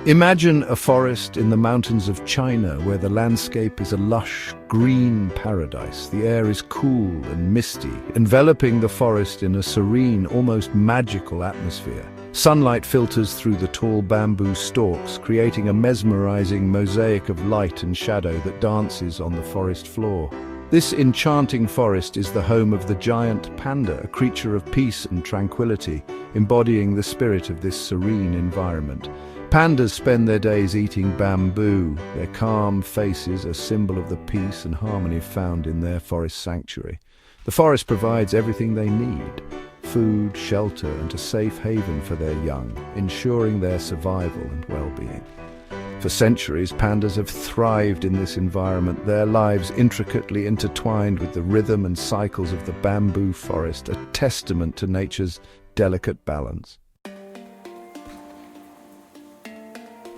Imagine a forest in the mountains of China where the landscape is a lush, green paradise. The air is cool and misty, enveloping the forest in a serene, almost magical atmosphere. Sunlight filters through the tall bamboo stalks, creating a mesmerizing mosaic of light and shadow that dances on the forest floor. This enchanting forest is the home of the giant panda, a creature of peace and tranquility, embodying the spirit of this serene environment. Pandas spend their days eating bamboo, their calm faces a symbol of the peace and harmony found in their forest sanctuary. The forest provides everything they need: food, shelter, and a safe haven for their young, ensuring their survival and well-being. For centuries, pandas have thrived in this environment, their lives intricately intertwined with the rhythm and cycles of the bamboo forest, a testament to nature's delicate balance.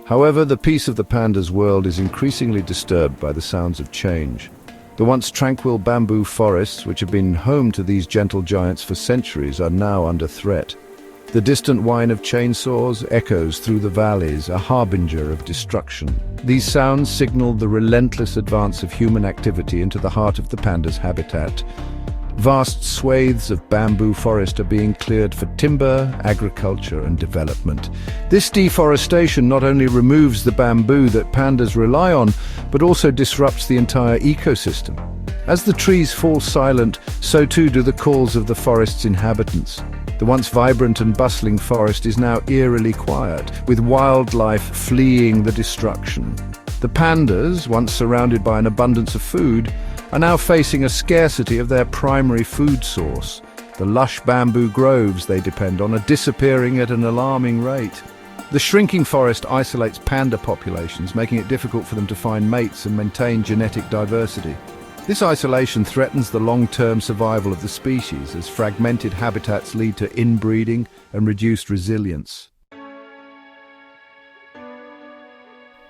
However, the peace of the pandas' world is increasingly disturbed by the sounds of change. The once tranquil bamboo forests, which have been home to these gentle giants for centuries, are now under threat. The distant whine of chainsaws echoes through the valleys, a harbinger of destruction. These sounds signal the relentless advance of human activity into the heart of the panda's habitat. Vast swathes of bamboo forest are being cleared for timber, agriculture, and development. This deforestation not only removes the bamboo that pandas rely on, but also disrupts the entire ecosystem. As the trees fall silent, so too do the calls of the forest's inhabitants. The once vibrant and bustling forest is now eerily quiet, with wildlife fleeing the destruction. The pandas, once surrounded by an abundance of food, are now facing a scarcity of their primary food source. The lush bamboo groves they depend on are disappearing at an alarming rate. The shrinking forest isolates panda populations, making it difficult for them to find mates and maintain genetic diversity. This isolation threatens the long-term survival of the species, as fragmented habitats lead to inbreeding and reduced resilience.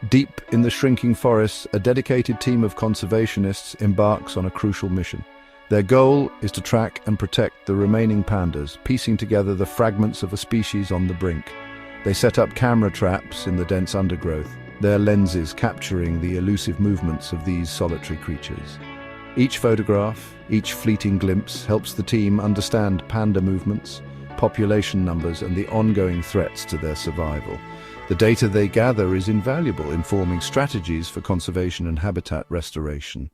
Deep in the shrinking forests, a dedicated team of conservationists embarks on a crucial mission. Their goal is to track and protect the remaining pandas, piecing together the fragments of a species on the brink. They set up camera traps in the dense undergrowth, their lenses capturing the elusive movements of these solitary creatures. Each photograph, each fleeting glimpse helps the team understand panda movements, population numbers, and the ongoing threats to their survival. The data they gather is invaluable, informing strategies for conservation and habitat restoration.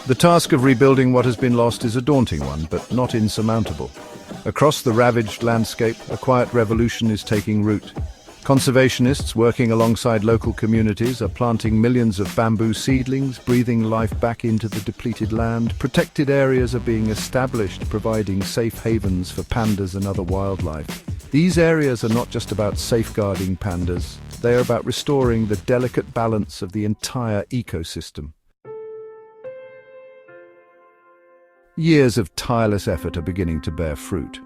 The task of rebuilding what has been lost is a daunting one, but not insurmountable. Across the ravaged landscape, a quiet revolution is taking root. Conservationists, working alongside local communities, are planting millions of bamboo seedlings, breathing life back into the depleted land. Protected areas are being established, providing safe havens for pandas and other wildlife. These areas are not just about safeguarding pandas, they are about restoring the delicate balance of the entire ecosystem. Years of tireless effort are beginning to bear fruit.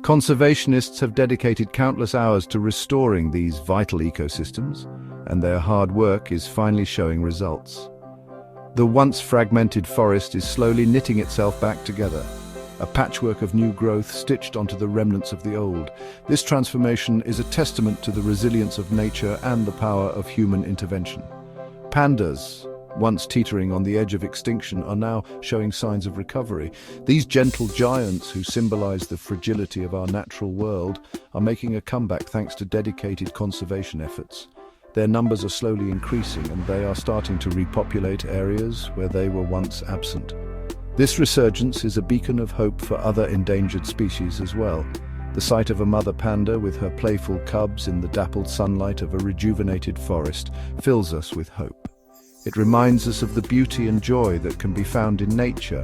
Conservationists have dedicated countless hours to restoring these vital ecosystems, and their hard work is finally showing results. The once fragmented forest is slowly knitting itself back together, a patchwork of new growth stitched onto the remnants of the old. This transformation is a testament to the resilience of nature and the power of human intervention. Pandas, once teetering on the edge of extinction, are now showing signs of recovery. These gentle giants, who symbolize the fragility of our natural world, are making a comeback thanks to dedicated conservation efforts. Their numbers are slowly increasing, and they are starting to repopulate areas where they were once absent. This resurgence is a beacon of hope for other endangered species as well. The sight of a mother panda with her playful cubs in the dappled sunlight of a rejuvenated forest fills us with hope. It reminds us of the beauty and joy that can be found in nature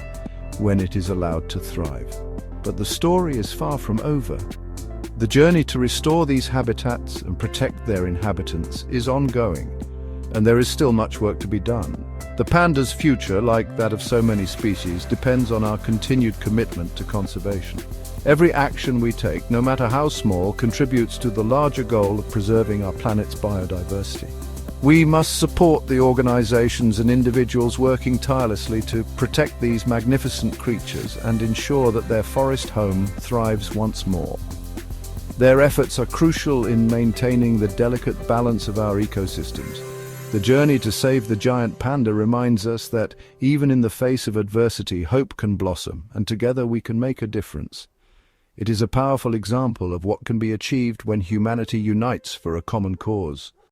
when it is allowed to thrive. But the story is far from over. The journey to restore these habitats and protect their inhabitants is ongoing, and there is still much work to be done. The panda's future, like that of so many species, depends on our continued commitment to conservation. Every action we take, no matter how small, contributes to the larger goal of preserving our planet's biodiversity. We must support the organizations and individuals working tirelessly to protect these magnificent creatures and ensure that their forest home thrives once more. Their efforts are crucial in maintaining the delicate balance of our ecosystems. The journey to save the giant panda reminds us that, even in the face of adversity, hope can blossom, and together we can make a difference. It is a powerful example of what can be achieved when humanity unites for a common cause.